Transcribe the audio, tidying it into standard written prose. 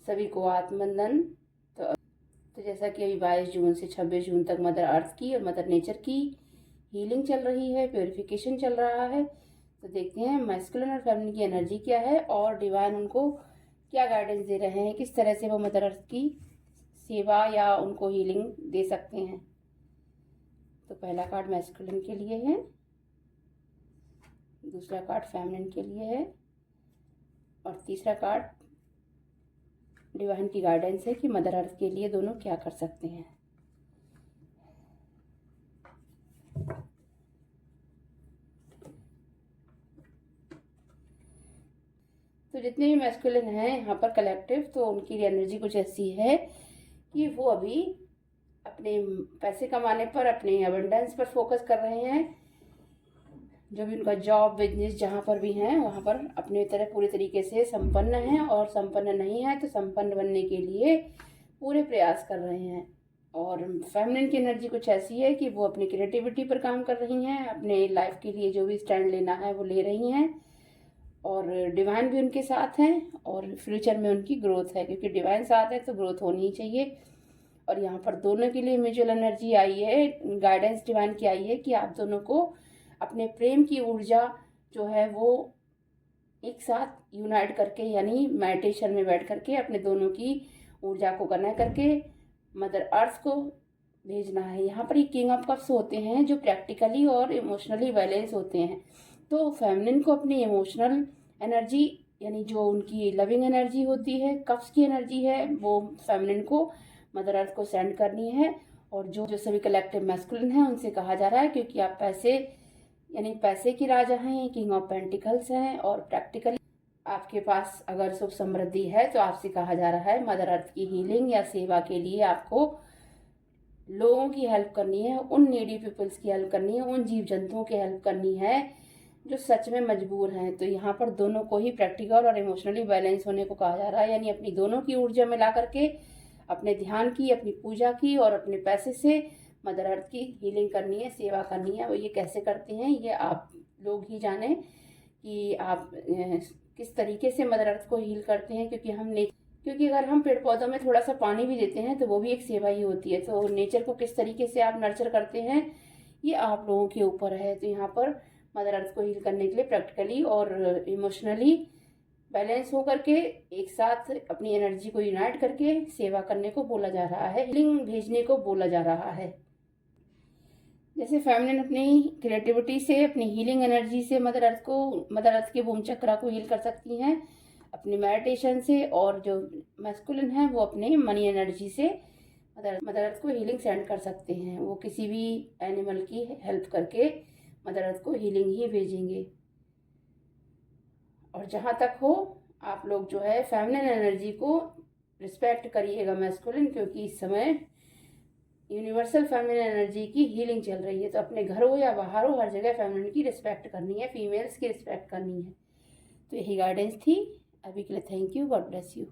सभी को आत्मवंदन। तो जैसा कि अभी 22 जून से 26 जून तक मदर अर्थ की और मदर नेचर की हीलिंग चल रही है, प्योरिफिकेशन चल रहा है। तो देखते हैं मैस्कुलिन और फेमिनिन की एनर्जी क्या है और डिवाइन उनको क्या गाइडेंस दे रहे हैं, किस तरह से वो मदर अर्थ की सेवा या उनको हीलिंग दे सकते हैं। तो पहला कार्ड मैस्कुलिन के लिए है, दूसरा कार्ड फेमिनिन के लिए है और तीसरा कार्ड डिवाइन की गाइडेंस है कि मदर अर्थ के लिए दोनों क्या कर सकते हैं। तो जितने भी मैस्कुलिन हैं यहाँ पर कलेक्टिव, तो उनकी एनर्जी कुछ ऐसी है कि वो अभी अपने पैसे कमाने पर, अपने अबंडेंस पर फोकस कर रहे हैं। जो भी उनका जॉब बिजनेस जहाँ पर भी हैं वहाँ पर अपने तरह पूरे तरीके से संपन्न हैं, और संपन्न नहीं है तो संपन्न बनने के लिए पूरे प्रयास कर रहे हैं। और फेमिनिन की एनर्जी कुछ ऐसी है कि वो अपनी क्रिएटिविटी पर काम कर रही हैं, अपने लाइफ के लिए जो भी स्टैंड लेना है वो ले रही हैं, और डिवाइन भी उनके साथ हैं और फ्यूचर में उनकी ग्रोथ है, क्योंकि डिवाइन साथ है तो ग्रोथ होनी ही चाहिए। और यहाँ पर दोनों के लिए म्यूचुअल एनर्जी आई है, गाइडेंस डिवाइन की आई है कि आप दोनों को अपने प्रेम की ऊर्जा जो है वो एक साथ यूनाइट करके, यानी मेडिटेशन में बैठ करके अपने दोनों की ऊर्जा को कनेक्ट करके मदर अर्थ को भेजना है। यहाँ पर ये किंग ऑफ कप्स होते हैं जो प्रैक्टिकली और इमोशनली बैलेंस होते हैं। तो फेमिनिन को अपनी इमोशनल एनर्जी, यानी जो उनकी लविंग एनर्जी होती है, कप्स की एनर्जी है, वो फेमिनिन को मदर अर्थ को सेंड करनी है। और जो सभी कलेक्टिव मैस्कुलिन है उनसे कहा जा रहा है, क्योंकि आप पैसे यानी पैसे की राजा हैं, किंग ऑफ पेंटिकल्स हैं, और प्रैक्टिकली आपके पास अगर सुख समृद्धि है तो आपसे कहा जा रहा है मदर अर्थ की हीलिंग या सेवा के लिए आपको लोगों की हेल्प करनी है, उन नीडी पीपल्स की हेल्प करनी है, उन जीव जंतुओं की हेल्प करनी है जो सच में मजबूर हैं। तो यहाँ पर दोनों को ही प्रैक्टिकल और इमोशनली बैलेंस होने को कहा जा रहा है, यानी अपनी दोनों की ऊर्जा मिला करके अपने ध्यान की, अपनी पूजा की और अपने पैसे से मदर अर्थ की हीलिंग करनी है, सेवा करनी है। वो ये कैसे करते हैं ये आप लोग ही जाने कि आप किस तरीके से मदर अर्थ को हील करते हैं, क्योंकि अगर हम पेड़ पौधों में थोड़ा सा पानी भी देते हैं तो वो भी एक सेवा ही होती है। तो नेचर को किस तरीके से आप नर्चर करते हैं ये आप लोगों के ऊपर है। तो यहाँ पर मदर अर्थ को हील करने के लिए प्रैक्टिकली और इमोशनली बैलेंस हो करके एक साथ अपनी एनर्जी को यूनाइट करके सेवा करने को बोला जा रहा है, हीलिंग भेजने को बोला जा रहा है। जैसे फेमिनिन अपनी क्रिएटिविटी से, अपनी हीलिंग एनर्जी से मदर अर्थ के भूमि चक्रा को हील कर सकती हैं अपनी मेडिटेशन से, और जो मैस्कुलिन है वो अपने मनी एनर्जी से मदर अर्थ को हीलिंग सेंड कर सकते हैं। वो किसी भी एनिमल की हेल्प करके मदर अर्थ को हीलिंग ही भेजेंगे। और जहाँ तक हो आप लोग जो है फेमिनिन एनर्जी को रिस्पेक्ट करिएगा मैस्कुलिन, क्योंकि इस समय यूनिवर्सल फेमिनिन एनर्जी की हीलिंग चल रही है। तो अपने घर हो या बाहर हो हर जगह फेमिनिन की रिस्पेक्ट करनी है, फीमेल्स की रिस्पेक्ट करनी है। तो यही गाइडेंस थी अभी के लिए। Thank you, God bless you.